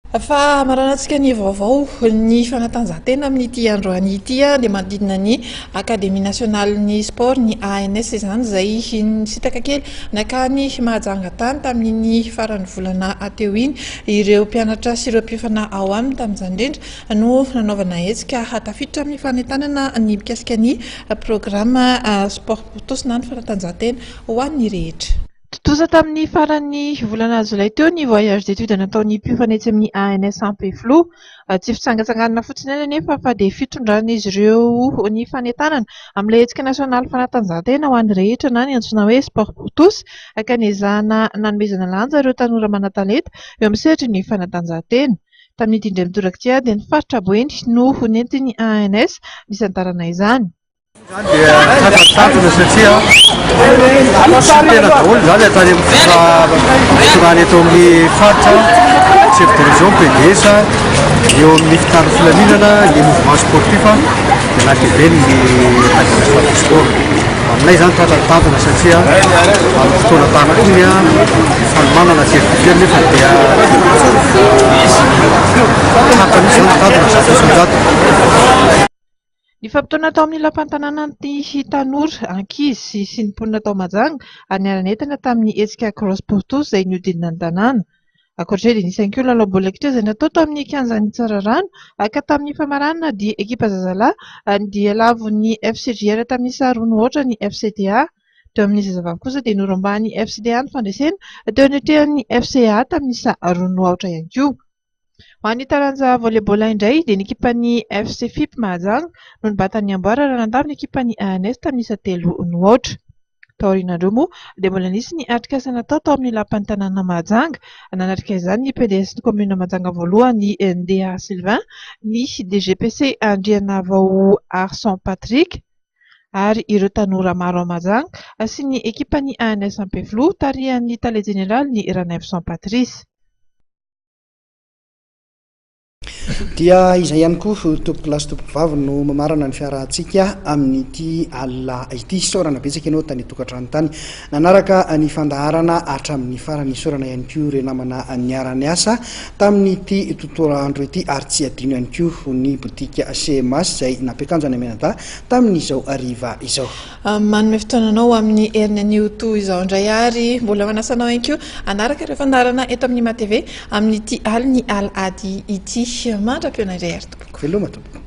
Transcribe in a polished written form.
Fa maranantsika ny vaovao ny fanatanjahantena amin'ity androany ity dia manodidina ny Akademia Nasionalin'ny Sport ny ANS izany izay nisitaka kely nakany Mahajanga tany tamin'ny faran'ny volana teo iny ireo mpianatra sy ireo mpiofana ao aminy tamin'izany indrindra no nanaovana hetsika hatafiditra amin'ny fanentanana ny mikasika ny programma sport pour tous na ny fanatanjahantena ho an'ny rehetra. Totoza tamin'ny faran'ny volana Jolay teo ny voyage d'études nataon'ny mpifanetsy amin'ny ANS Ampeflo. Tsy fitsangatsanganana fotsiny any anefa fa dia fitondrana izy ireo ny fanentanana amin'ilay hetsika nasionaly fanatanjahantena ho an'ny rehetra na ny antsoina hoe sport pour tous ka niezahana nanomezana lanja ireo tanora manan-talenta eo amin'ny sehatra ny fanatanjahantena. Tamin'ity indray mitoraka dia ny faritra Boeny no nentin'ny ANS nisantarana izany. Dia tatana satria tena daholo izany atany amin'ny fitondrana eto amin'ny faritra chef de région PDS eo amin'ny fitandro filaminana ny mouvement sportif dia lakebe ny akademia sport aminay izany tatana satria amin'ny fotoana tahaka iny samy manana certificat nefa dia tatana izy izany tatana satria Ny fampitoana tao amin'ny lampantanànan'ny tanora ankizy sy ny mponina tao Mahajanga ary niara-nentana tamin'ny hetsika cross pour tous izay niodinina ny tanàna. Ankoatr'izay dia nisy ihany koa lalao baolina kitra izay natao tamin'ny kianjan'ny Tsararano ka tamin'ny famaranana dia ekipa zazalahy dia lavon'ny FCJR tamin'ny saharoa ohatra ny FCTA. Teo amin'ny zazavavy kosa dia noramban'ny FCDA ny fandresena teo anetrehan'ny FCA tamin'ny saharoa ohatra ihany koa. Ho an'ny taranja volleyball indray dia ny ekipan'ny FC FIP Mahajanga no nibatan'ny amboara raha nandalo ny ekipan'ny ANS tamin'ny 3-0. Taorian'andreo moa dia mbola nisy ny atrikasa natao tao amin'ny lapan'ny tanàna Mahajanga. Nanatrika izany ny PDS ny commune Mahajanga voalohany NDA Sylvain, ny DGPC Andrianavao Arson Patrick ary ireo tanora maro Mahajanga sy ny ekipan'ny ANS Ampeflo tarihan'ny Tale Général ny Ranefson Patrice. Dia izay ihany koa tompokilasy tompovavy no mamarana ny fiarahantsika amin'ity alina ity saorana betsaka ianao tany tokantrano tany nanaraka ny fandaharana hatramin'ny farany saorana ihany koa ireo namana niarany asa tamin'ity tontolo andro ity ary tsy adino ihany koa ny botika CMS izay nampiakanjana menada tamin'izao ariva izao. Manome fotoananao amin'ny heriny an'io izao indray ary mbola manasanao ihany koa anaraka ireo fandaharana eto amin'ny MATV amin'ity aliny ady ity. Mandra-piona iray ary tompoko. Veloma tompoko.